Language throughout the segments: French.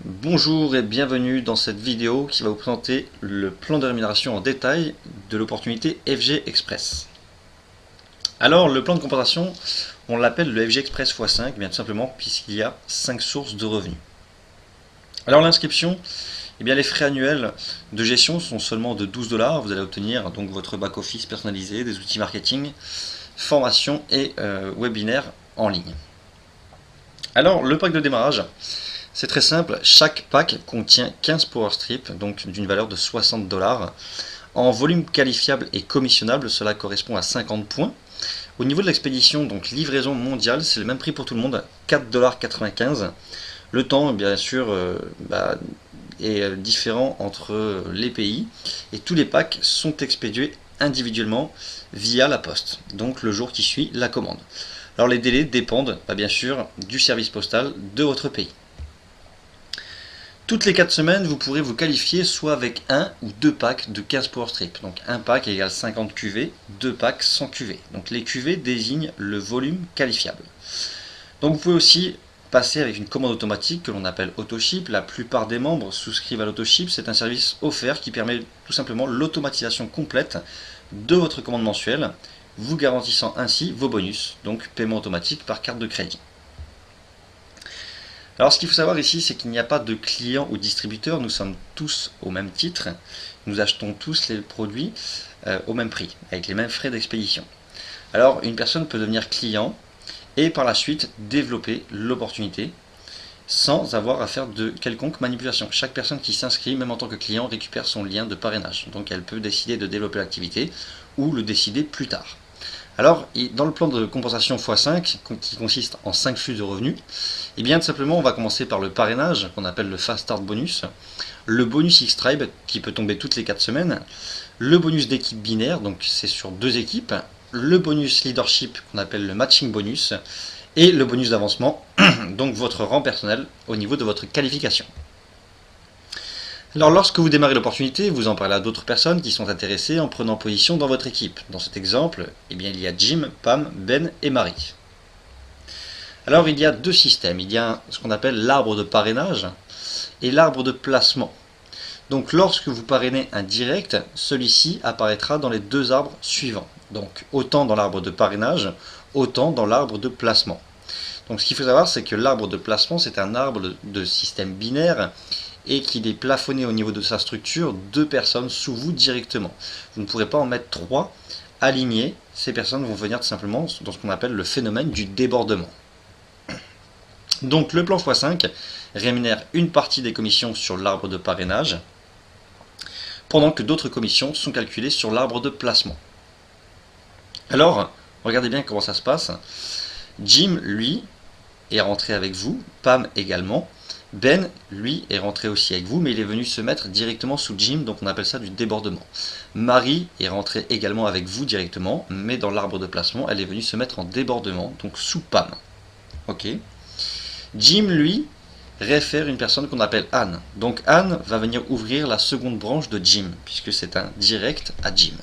Bonjour et bienvenue dans cette vidéo qui va vous présenter le plan de rémunération en détail de l'opportunité FG Express. Alors le plan de compensation, on l'appelle le FG Express x5, bien tout simplement puisqu'il y a 5 sources de revenus. Alors l'inscription, les frais annuels de gestion sont seulement de 12 $. Vous allez obtenir donc votre back-office personnalisé, des outils marketing, formation et webinaire en ligne. Alors le pack de démarrage, c'est très simple, chaque pack contient 15 power strips, donc d'une valeur de 60 $. En volume qualifiable et commissionnable, cela correspond à 50 points. Au niveau de l'expédition, donc livraison mondiale, c'est le même prix pour tout le monde, 4,95 $. Le temps, bien sûr, est différent entre les pays et tous les packs sont expédiés individuellement via la poste, donc le jour qui suit la commande. Alors les délais dépendent, bien sûr, du service postal de votre pays. Toutes les 4 semaines, vous pourrez vous qualifier soit avec 1 ou 2 packs de 15 power strips. Donc 1 pack égale 50 QV, 2 packs 100 QV. Donc les QV désignent le volume qualifiable. Donc vous pouvez aussi passer avec une commande automatique que l'on appelle AutoShip. La plupart des membres souscrivent à l'AutoShip. C'est un service offert qui permet tout simplement l'automatisation complète de votre commande mensuelle, vous garantissant ainsi vos bonus, donc paiement automatique par carte de crédit. Alors ce qu'il faut savoir ici, c'est qu'il n'y a pas de client ou distributeur, nous sommes tous au même titre, nous achetons tous les produits au même prix, avec les mêmes frais d'expédition. Alors une personne peut devenir client et par la suite développer l'opportunité sans avoir à faire de quelconque manipulation. Chaque personne qui s'inscrit, même en tant que client, récupère son lien de parrainage. Donc elle peut décider de développer l'activité ou le décider plus tard. Alors, dans le plan de compensation x5, qui consiste en 5 flux de revenus, tout simplement, on va commencer par le parrainage, qu'on appelle le Fast Start Bonus, le bonus X-Tribe, qui peut tomber toutes les 4 semaines, le bonus d'équipe binaire, donc c'est sur 2 équipes, le bonus Leadership, qu'on appelle le Matching Bonus, et le bonus d'avancement, donc votre rang personnel au niveau de votre qualification. Alors lorsque vous démarrez l'opportunité, vous en parlez à d'autres personnes qui sont intéressées en prenant position dans votre équipe. Dans cet exemple, il y a Jim, Pam, Ben et Marie. Alors il y a 2 systèmes. Il y a ce qu'on appelle l'arbre de parrainage et l'arbre de placement. Donc lorsque vous parrainez un direct, celui-ci apparaîtra dans les 2 arbres suivants. Donc autant dans l'arbre de parrainage, autant dans l'arbre de placement. Donc ce qu'il faut savoir, c'est que l'arbre de placement, c'est un arbre de système binaire et qu'il est plafonné au niveau de sa structure 2 personnes sous vous directement. Vous ne pourrez pas en mettre 3 alignés. Ces personnes vont venir tout simplement dans ce qu'on appelle le phénomène du débordement. Donc le plan x5 rémunère une partie des commissions sur l'arbre de parrainage, pendant que d'autres commissions sont calculées sur l'arbre de placement. Alors, regardez bien comment ça se passe. Jim, lui, est rentré avec vous, Pam également. Ben, lui, est rentré aussi avec vous, mais il est venu se mettre directement sous Jim, donc on appelle ça du débordement. Marie est rentrée également avec vous directement, mais dans l'arbre de placement, elle est venue se mettre en débordement, donc sous Pam. Ok. Jim, lui, réfère une personne qu'on appelle Anne. Donc Anne va venir ouvrir la seconde branche de Jim, puisque c'est un direct à Jim.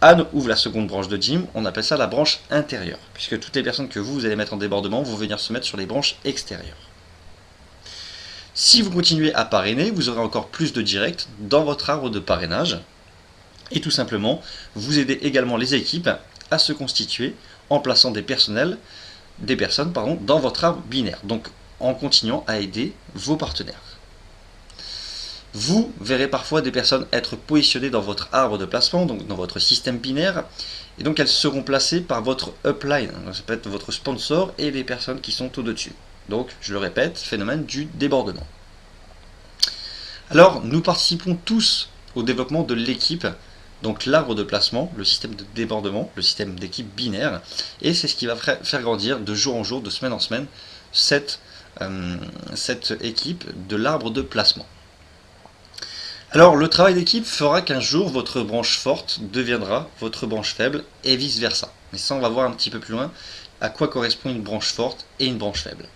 Anne ouvre la seconde branche de Jim, on appelle ça la branche intérieure, puisque toutes les personnes que vous allez mettre en débordement vont venir se mettre sur les branches extérieures. Si vous continuez à parrainer, vous aurez encore plus de directs dans votre arbre de parrainage. Et tout simplement, vous aidez également les équipes à se constituer en plaçant des personnes dans votre arbre binaire. Donc en continuant à aider vos partenaires. Vous verrez parfois des personnes être positionnées dans votre arbre de placement, donc dans votre système binaire, et donc elles seront placées par votre upline. Donc ça peut être votre sponsor et les personnes qui sont au-dessus. Donc, je le répète, phénomène du débordement. Alors, nous participons tous au développement de l'équipe, donc l'arbre de placement, le système de débordement, le système d'équipe binaire, et c'est ce qui va faire grandir de jour en jour, de semaine en semaine, cette équipe de l'arbre de placement. Alors, le travail d'équipe fera qu'un jour, votre branche forte deviendra votre branche faible, et vice-versa. Mais ça, on va voir un petit peu plus loin à quoi correspond une branche forte et une branche faible.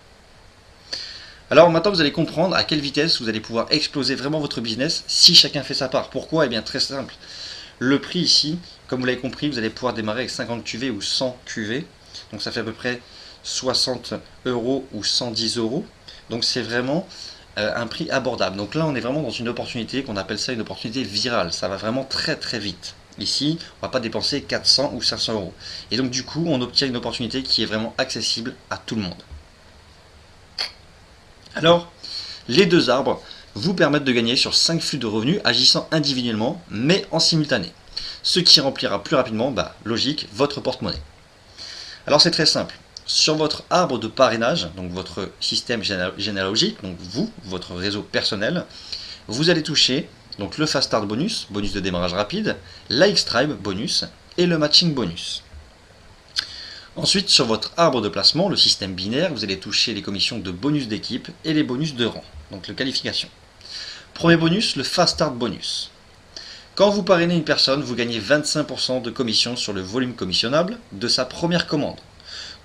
Alors maintenant vous allez comprendre à quelle vitesse vous allez pouvoir exploser vraiment votre business si chacun fait sa part. Pourquoi? Eh bien très simple. Le prix ici, comme vous l'avez compris, vous allez pouvoir démarrer avec 50 QV ou 100 QV. Donc ça fait à peu près 60 € ou 110 €. Donc c'est vraiment un prix abordable. Donc là, on est vraiment dans une opportunité qu'on appelle ça une opportunité virale. Ça va vraiment très très vite. Ici, on ne va pas dépenser 400 ou 500 euros. Et donc du coup, on obtient une opportunité qui est vraiment accessible à tout le monde. Alors, les deux arbres vous permettent de gagner sur 5 flux de revenus agissant individuellement, mais en simultané. Ce qui remplira plus rapidement, logique, votre porte-monnaie. Alors c'est très simple. Sur votre arbre de parrainage, donc votre système généalogique, donc vous, votre réseau personnel, vous allez toucher donc le Fast Start bonus, bonus de démarrage rapide, l'X-Tribe bonus et le Matching bonus. Ensuite, sur votre arbre de placement, le système binaire, vous allez toucher les commissions de bonus d'équipe et les bonus de rang, donc le qualification. Premier bonus, le Fast Start bonus. Quand vous parrainez une personne, vous gagnez 25% de commission sur le volume commissionnable de sa première commande.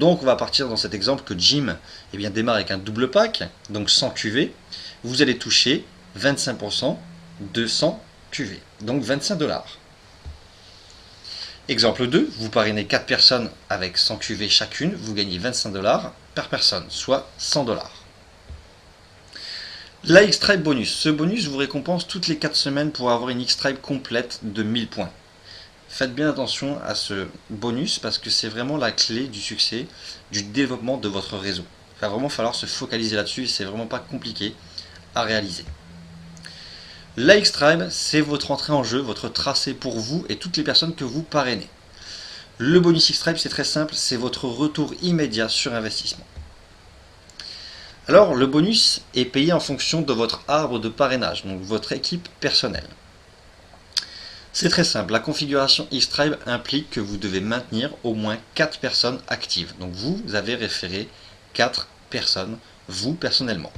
Donc on va partir dans cet exemple que Jim démarre avec un double pack, donc 100 QV. Vous allez toucher 25% de 100 QV, donc 25 $. Exemple 2, vous parrainez 4 personnes avec 100 QV chacune, vous gagnez 25 $ par personne, soit 100 $. La X-Tribe bonus. Ce bonus vous récompense toutes les 4 semaines pour avoir une X-Tribe complète de 1000 points. Faites bien attention à ce bonus parce que c'est vraiment la clé du succès, du développement de votre réseau. Il va vraiment falloir se focaliser là-dessus, c'est vraiment pas compliqué à réaliser. La X-Tribe, c'est votre entrée en jeu, votre tracé pour vous et toutes les personnes que vous parrainez. Le bonus X-Tribe, c'est très simple, c'est votre retour immédiat sur investissement. Alors, le bonus est payé en fonction de votre arbre de parrainage, donc votre équipe personnelle. C'est très simple, la configuration X-Tribe implique que vous devez maintenir au moins 4 personnes actives. Donc vous avez référé 4 personnes, vous personnellement.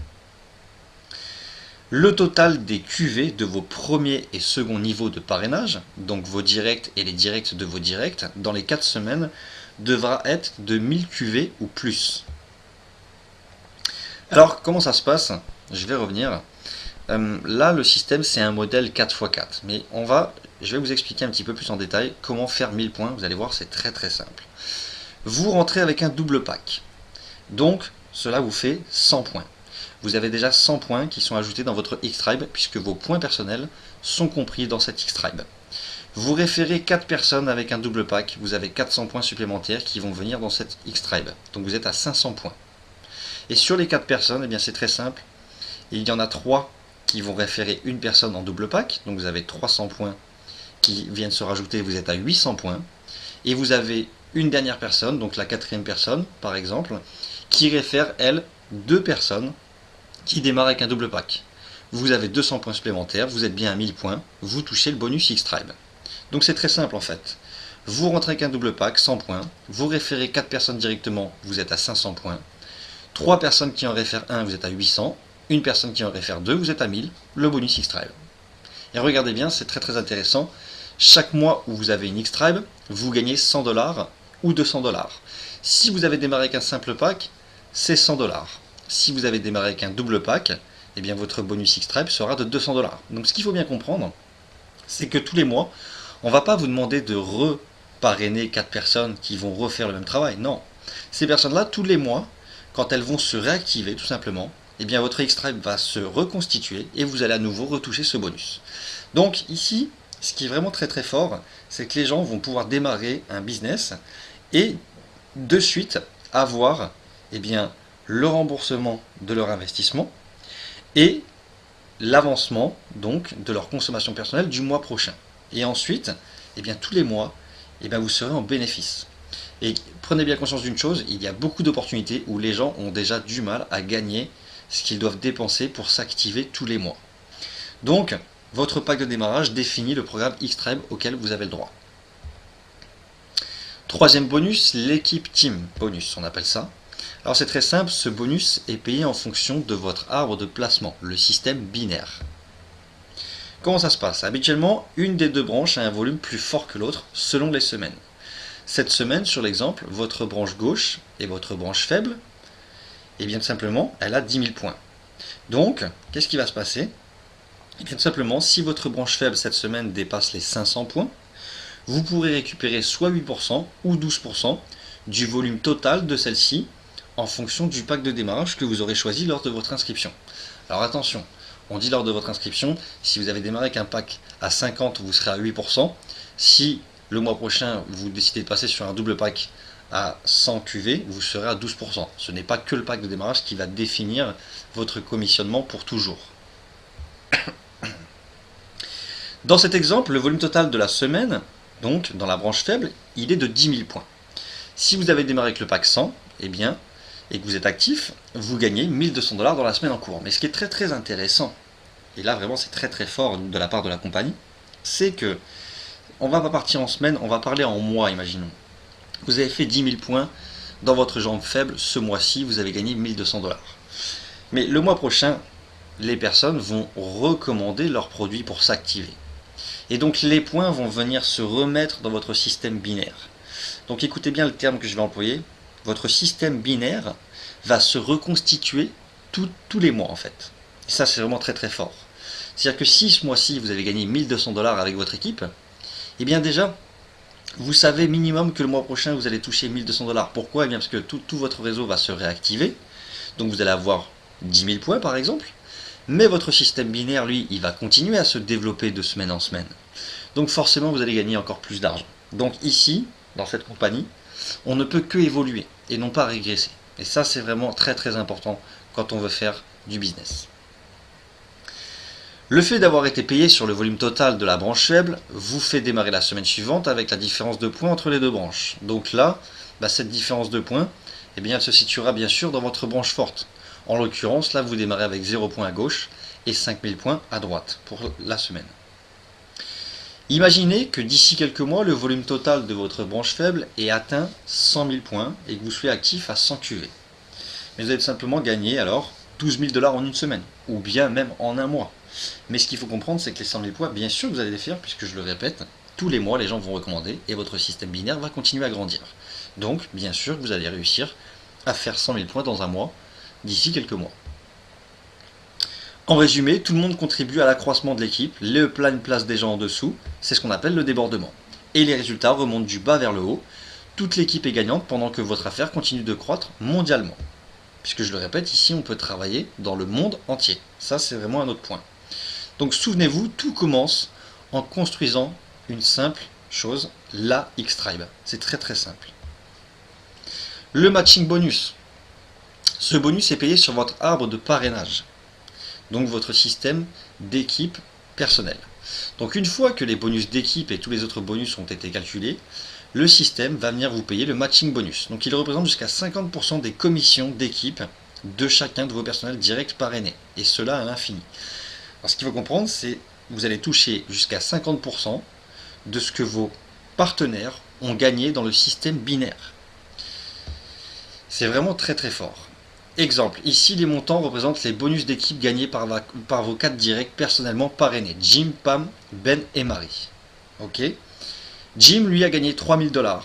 Le total des QV de vos premiers et seconds niveaux de parrainage, donc vos directs et les directs de vos directs, dans les 4 semaines, devra être de 1000 QV ou plus. Alors, comment ça se passe? Je vais revenir. Là, le système, c'est un modèle 4x4. Mais je vais vous expliquer un petit peu plus en détail comment faire 1000 points. Vous allez voir, c'est très très simple. Vous rentrez avec un double pack. Donc, cela vous fait 100 points. Vous avez déjà 100 points qui sont ajoutés dans votre X-Tribe puisque vos points personnels sont compris dans cette X-Tribe. Vous référez 4 personnes avec un double pack, vous avez 400 points supplémentaires qui vont venir dans cette X-Tribe. Donc vous êtes à 500 points. Et sur les 4 personnes, c'est très simple. Il y en a 3 qui vont référer une personne en double pack. Donc vous avez 300 points qui viennent se rajouter, vous êtes à 800 points. Et vous avez une dernière personne, donc la 4e personne par exemple, qui réfère, elle, 2 personnes qui démarrent avec un double pack. Vous avez 200 points supplémentaires, vous êtes bien à 1000 points, vous touchez le bonus X-Tribe. Donc c'est très simple en fait. Vous rentrez avec un double pack, 100 points, vous référez 4 personnes directement, vous êtes à 500 points. 3 personnes qui en réfèrent 1, vous êtes à 800. Une personne qui en réfère 2, vous êtes à 1000. Le bonus X-Tribe. Et regardez bien, c'est très très intéressant. Chaque mois où vous avez une X-Tribe, vous gagnez 100 $ ou 200 $. Si vous avez démarré avec un simple pack, c'est 100 $. Si vous avez démarré avec un double pack, votre bonus X-Tribe sera de 200 $. Donc ce qu'il faut bien comprendre, c'est que tous les mois, on ne va pas vous demander de reparrainer 4 personnes qui vont refaire le même travail. Non. Ces personnes-là, tous les mois, quand elles vont se réactiver tout simplement, votre X-Tribe va se reconstituer et vous allez à nouveau retoucher ce bonus. Donc ici, ce qui est vraiment très très fort, c'est que les gens vont pouvoir démarrer un business et de suite avoir le remboursement de leur investissement et l'avancement donc de leur consommation personnelle du mois prochain. Et ensuite, tous les mois, vous serez en bénéfice. Et prenez bien conscience d'une chose, il y a beaucoup d'opportunités où les gens ont déjà du mal à gagner ce qu'ils doivent dépenser pour s'activer tous les mois. Donc, votre pack de démarrage définit le programme X-Tribe auquel vous avez le droit. Troisième bonus, l'équipe team bonus, on appelle ça. Alors c'est très simple, ce bonus est payé en fonction de votre arbre de placement, le système binaire. Comment ça se passe? Habituellement, une des deux branches a un volume plus fort que l'autre selon les semaines. Cette semaine, sur l'exemple, votre branche gauche et votre branche faible, tout simplement, elle a 10 000 points. Donc, qu'est-ce qui va se passer? Tout simplement, si votre branche faible cette semaine dépasse les 500 points, vous pourrez récupérer soit 8% ou 12% du volume total de celle-ci en fonction du pack de démarrage que vous aurez choisi lors de votre inscription. Alors attention, on dit lors de votre inscription, si vous avez démarré avec un pack à 50, vous serez à 8%. Si le mois prochain, vous décidez de passer sur un double pack à 100 QV, vous serez à 12%. Ce n'est pas que le pack de démarrage qui va définir votre commissionnement pour toujours. Dans cet exemple, le volume total de la semaine, donc dans la branche faible, il est de 10 000 points. Si vous avez démarré avec le pack 100, et que vous êtes actif, vous gagnez 1200 $ dans la semaine en cours. Mais ce qui est très très intéressant, et là vraiment c'est très très fort de la part de la compagnie, c'est que on va pas partir en semaine, on va parler en mois, imaginons. Vous avez fait 10 000 points dans votre jambe faible ce mois-ci, vous avez gagné 1200 $. Mais le mois prochain, les personnes vont recommander leurs produits pour s'activer. Et donc les points vont venir se remettre dans votre système binaire. Donc écoutez bien le terme que je vais employer. Votre système binaire va se reconstituer tous les mois en fait. Et ça c'est vraiment très très fort. C'est-à-dire que si ce mois-ci vous avez gagné 1200 $ avec votre équipe, et bien déjà, vous savez minimum que le mois prochain vous allez toucher 1200 $. Pourquoi? Eh bien parce que tout votre réseau va se réactiver. Donc vous allez avoir 10 000 points par exemple. Mais votre système binaire, lui, il va continuer à se développer de semaine en semaine. Donc forcément, vous allez gagner encore plus d'argent. Donc ici, dans cette compagnie, on ne peut que évoluer et non pas régresser. Et ça, c'est vraiment très très important quand on veut faire du business. Le fait d'avoir été payé sur le volume total de la branche faible vous fait démarrer la semaine suivante avec la différence de points entre les deux branches. Donc là, cette différence de points, eh bien, elle se situera bien sûr dans votre branche forte. En l'occurrence, là, vous démarrez avec 0 points à gauche et 5000 points à droite pour la semaine. Imaginez que d'ici quelques mois, le volume total de votre branche faible ait atteint 100 000 points et que vous soyez actif à 100 QV. Mais vous allez simplement gagner alors 12 000 $ en une semaine, ou bien même en un mois. Mais ce qu'il faut comprendre, c'est que les 100 000 points, bien sûr, vous allez les faire, puisque je le répète, tous les mois, les gens vont recommander et votre système binaire va continuer à grandir. Donc, bien sûr, vous allez réussir à faire 100 000 points dans un mois, d'ici quelques mois. En résumé, tout le monde contribue à l'accroissement de l'équipe, le plan place des gens en dessous, c'est ce qu'on appelle le débordement. Et les résultats remontent du bas vers le haut, toute l'équipe est gagnante pendant que votre affaire continue de croître mondialement. Puisque je le répète, ici on peut travailler dans le monde entier. Ça c'est vraiment un autre point. Donc souvenez-vous, tout commence en construisant une simple chose, la X-Tribe. C'est très très simple. Le matching bonus. Ce bonus est payé sur votre arbre de parrainage, donc votre système d'équipe personnelle. Donc une fois que les bonus d'équipe et tous les autres bonus ont été calculés, le système va venir vous payer le matching bonus. Donc il représente jusqu'à 50% des commissions d'équipe de chacun de vos personnels directs parrainés, et cela à l'infini. Alors ce qu'il faut comprendre, c'est que vous allez toucher jusqu'à 50% de ce que vos partenaires ont gagné dans le système binaire. C'est vraiment très très fort. Exemple, ici les montants représentent les bonus d'équipe gagnés par vos 4 directs personnellement parrainés, Jim, Pam, Ben et Marie. Ok. Jim lui a gagné 3000 $.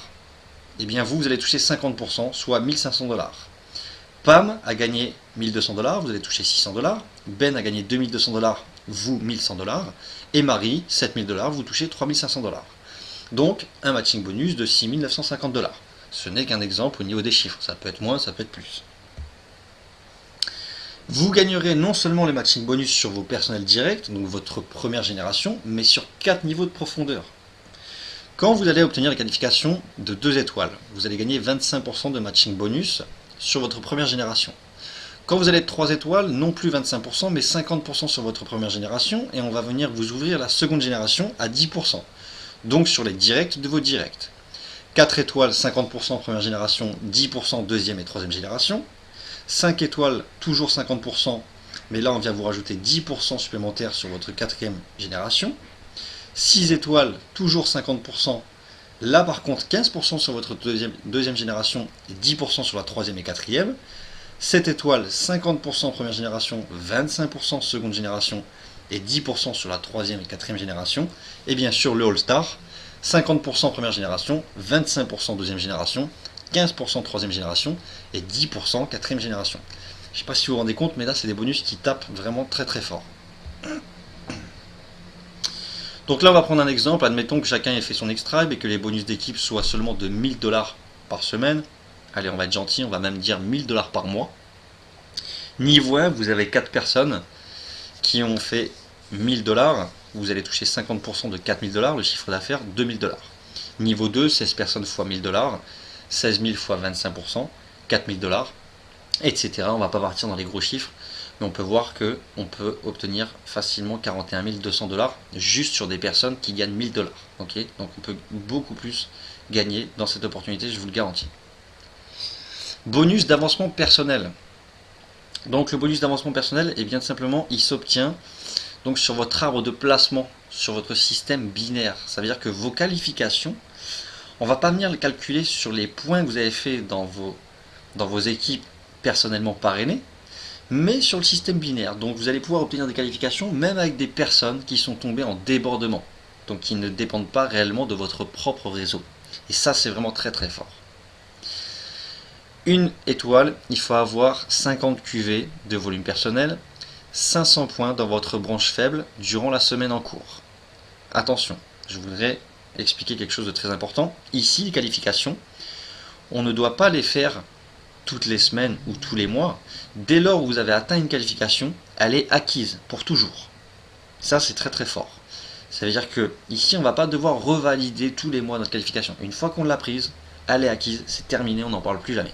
Et bien vous allez toucher 50%, soit 1500 $. Pam a gagné 1200 $, vous allez toucher 600 $. Ben a gagné 2200 $, vous 1100 $. Et Marie, 7000 $, vous touchez 3500 $. Donc un matching bonus de 6950 $. Ce n'est qu'un exemple au niveau des chiffres, ça peut être moins, ça peut être plus. Vous gagnerez non seulement les matching bonus sur vos personnels directs, donc votre première génération, mais sur 4 niveaux de profondeur. Quand vous allez obtenir la qualification de 2 étoiles, vous allez gagner 25% de matching bonus sur votre première génération. Quand vous allez être 3 étoiles, non plus 25%, mais 50% sur votre première génération, et on va venir vous ouvrir la seconde génération à 10%, donc sur les directs de vos directs. 4 étoiles, 50% première génération, 10% deuxième et troisième génération. 5 étoiles, toujours 50%, mais là on vient vous rajouter 10% supplémentaires sur votre quatrième génération. 6 étoiles, toujours 50%, là par contre 15% sur votre deuxième génération et 10% sur la troisième et quatrième. 7 étoiles, 50% première génération, 25% seconde génération et 10% sur la troisième et quatrième génération. Et bien sûr le All-Star, 50% première génération, 25% deuxième génération, 15% troisième génération et 10% quatrième génération. Je ne sais pas si vous vous rendez compte, mais là c'est des bonus qui tapent vraiment très très fort. Donc là on va prendre un exemple, admettons que chacun ait fait son X-Tribe et que les bonus d'équipe soient seulement de 1000 $ par semaine. Allez, on va être gentil, on va même dire 1000 $ par mois. Niveau 1, vous avez 4 personnes qui ont fait 1000 $. Vous allez toucher 50% de 4000 $, le chiffre d'affaires 2000 $. Niveau 2, 16 personnes fois 1000 $, 16 000 fois 25%, 4000 $, etc. On ne va pas partir dans les gros chiffres, mais on peut voir qu'on peut obtenir facilement 41 200 $ juste sur des personnes qui gagnent 1000 $. Okay, donc on peut beaucoup plus gagner dans cette opportunité, je vous le garantis. Bonus d'avancement personnel. Donc le bonus d'avancement personnel, et bien tout simplement, il s'obtient donc sur votre arbre de placement, sur votre système binaire. Ça veut dire que vos qualifications, on ne va pas venir les calculer sur les points que vous avez fait dans vos équipes personnellement parrainées, mais sur le système binaire. Donc vous allez pouvoir obtenir des qualifications même avec des personnes qui sont tombées en débordement, donc qui ne dépendent pas réellement de votre propre réseau. Et ça, c'est vraiment très très fort. Une étoile, il faut avoir 50 QV de volume personnel, 500 points dans votre branche faible durant la semaine en cours. Attention, je voudrais expliquer quelque chose de très important. Ici, les qualifications, on ne doit pas les faire toutes les semaines ou tous les mois. Dès lors où vous avez atteint une qualification, elle est acquise pour toujours. Ça, c'est très très fort. Ça veut dire que ici, on ne va pas devoir revalider tous les mois notre qualification. Une fois qu'on l'a prise, elle est acquise, c'est terminé, on n'en parle plus jamais.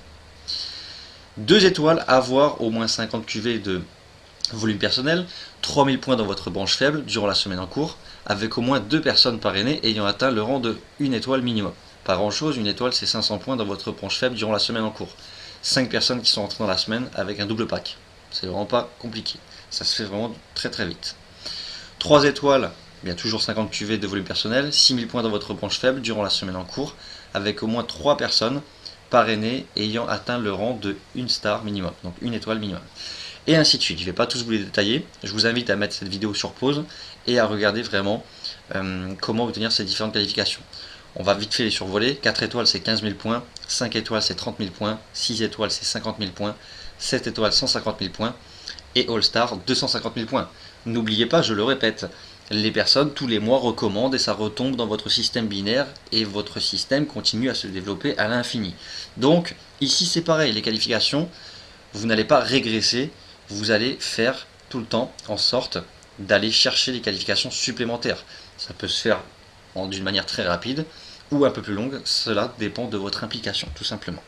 2 étoiles, avoir au moins 50 QV de volume personnel, 3000 points dans votre branche faible durant la semaine en cours, avec au moins 2 personnes parrainées ayant atteint le rang de 1 étoile minimum. Pas grand chose, une étoile c'est 500 points dans votre branche faible durant la semaine en cours. 5 personnes qui sont entrées dans la semaine avec un double pack. C'est vraiment pas compliqué. Ça se fait vraiment très très vite. 3 étoiles, bien toujours 50 QV de volume personnel, 6000 points dans votre branche faible durant la semaine en cours, avec au moins 3 personnes parrainées ayant atteint le rang de 1 star minimum, donc 1 étoile minimum. Et ainsi de suite. Je ne vais pas tous vous les détailler. Je vous invite à mettre cette vidéo sur pause et à regarder vraiment comment obtenir ces différentes qualifications. On va vite fait les survoler. 4 étoiles c'est 15 000 points, 5 étoiles c'est 30 000 points, 6 étoiles c'est 50 000 points, 7 étoiles 150 000 points et All Star 250 000 points. N'oubliez pas, je le répète, les personnes tous les mois recommandent et ça retombe dans votre système binaire et votre système continue à se développer à l'infini. Donc ici c'est pareil, les qualifications, vous n'allez pas régresser, vous allez faire tout le temps en sorte d'aller chercher des qualifications supplémentaires. Ça peut se faire d'une manière très rapide ou un peu plus longue, cela dépend de votre implication tout simplement.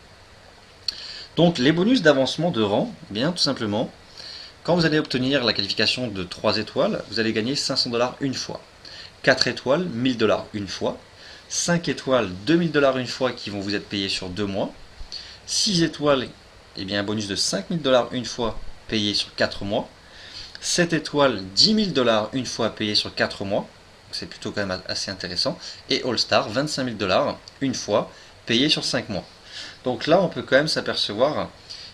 Donc les bonus d'avancement de rang, bien tout simplement, quand vous allez obtenir la qualification de 3 étoiles, vous allez gagner 500 $ une fois. 4 étoiles, 1000 $ une fois. 5 étoiles, 2000 $ une fois qui vont vous être payés sur 2 mois. 6 étoiles, eh bien un bonus de 5000 $ une fois payé sur 4 mois. 7 étoiles, 10 000 $ une fois payé sur 4 mois. C'est plutôt quand même assez intéressant. Et All Star, 25 000 $ une fois payé sur 5 mois. Donc là, on peut quand même s'apercevoir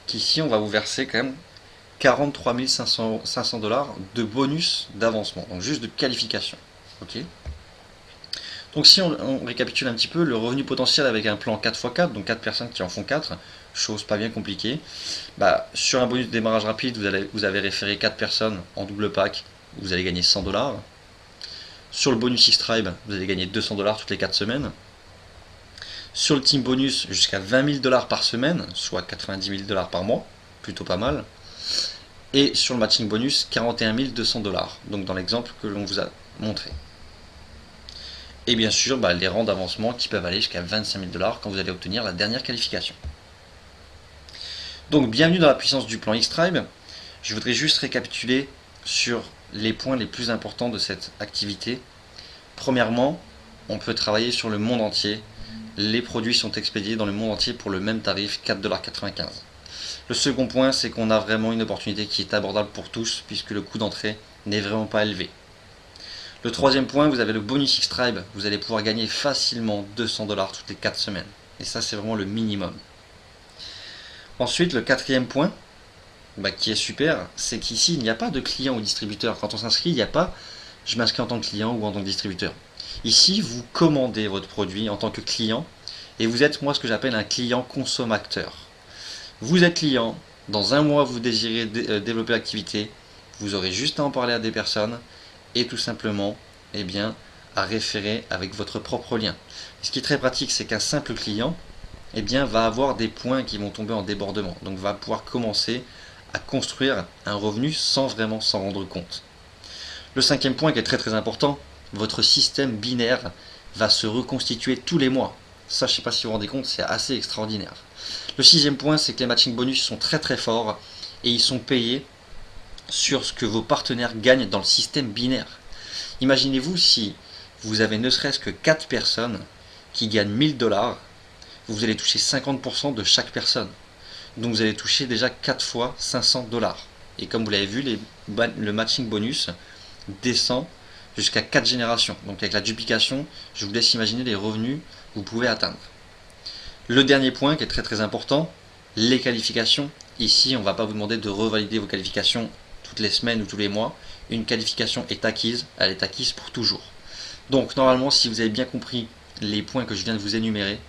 qu'ici, on va vous verser quand même 43 500 $ de bonus d'avancement, donc juste de qualification. Okay, donc si on récapitule un petit peu, le revenu potentiel avec un plan 4x4, donc 4 personnes qui en font 4, chose pas bien compliquée, sur un bonus de démarrage rapide, vous avez référé 4 personnes en double pack, vous allez gagner 100 $. Sur le bonus X-Tribe, vous allez gagner 200 $ toutes les 4 semaines. Sur le team bonus, jusqu'à 20 000 $ par semaine, soit 90 000 $ par mois, plutôt pas mal. Et sur le matching bonus, 41 200 $, donc dans l'exemple que l'on vous a montré. Et bien sûr, les rangs d'avancement qui peuvent aller jusqu'à 25 000 $ quand vous allez obtenir la dernière qualification. Donc bienvenue dans la puissance du plan X-Tribe. Je voudrais juste récapituler sur les points les plus importants de cette activité. Premièrement, on peut travailler sur le monde entier. Les produits sont expédiés dans le monde entier pour le même tarif, 4,95 $. Le second point, c'est qu'on a vraiment une opportunité qui est abordable pour tous, puisque le coût d'entrée n'est vraiment pas élevé. Le troisième point, vous avez le bonus X-Tribe. Vous allez pouvoir gagner facilement 200 $ toutes les 4 semaines. Et ça, c'est vraiment le minimum. Ensuite, le quatrième point, qui est super, c'est qu'ici, il n'y a pas de client ou distributeur. Quand on s'inscrit, il n'y a pas « je m'inscris en tant que client » ou en tant que distributeur. Ici, vous commandez votre produit en tant que client et vous êtes, moi, ce que j'appelle un client consommateur. Vous êtes client, dans un mois, vous désirez développer l'activité, vous aurez juste à en parler à des personnes et tout simplement, à référer avec votre propre lien. Ce qui est très pratique, c'est qu'un simple client, va avoir des points qui vont tomber en débordement. Donc, va pouvoir commencer à construire un revenu sans vraiment s'en rendre compte. Le cinquième point qui est très très important, votre système binaire va se reconstituer tous les mois. Ça, je ne sais pas si vous vous rendez compte, c'est assez extraordinaire. Le sixième point, c'est que les matching bonus sont très très forts et ils sont payés sur ce que vos partenaires gagnent dans le système binaire. Imaginez-vous si vous avez ne serait-ce que 4 personnes qui gagnent 1000 $, vous allez toucher 50% de chaque personne. Donc vous allez toucher déjà 4 fois 500 $. Et comme vous l'avez vu, le matching bonus descend jusqu'à 4 générations. Donc avec la duplication, je vous laisse imaginer les revenus que vous pouvez atteindre. Le dernier point qui est très très important, les qualifications. Ici, on ne va pas vous demander de revalider vos qualifications toutes les semaines ou tous les mois. Une qualification est acquise, elle est acquise pour toujours. Donc normalement, si vous avez bien compris les points que je viens de vous énumérer,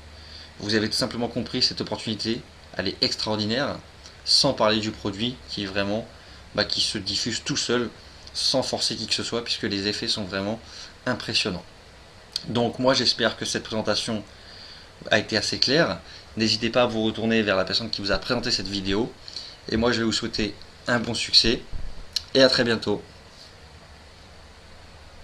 vous avez tout simplement compris cette opportunité, elle est extraordinaire, sans parler du produit qui est vraiment, qui se diffuse tout seul, sans forcer qui que ce soit, puisque les effets sont vraiment impressionnants. Donc moi j'espère que cette présentation a été assez claire. N'hésitez pas à vous retourner vers la personne qui vous a présenté cette vidéo. Et moi je vais vous souhaiter un bon succès et à très bientôt.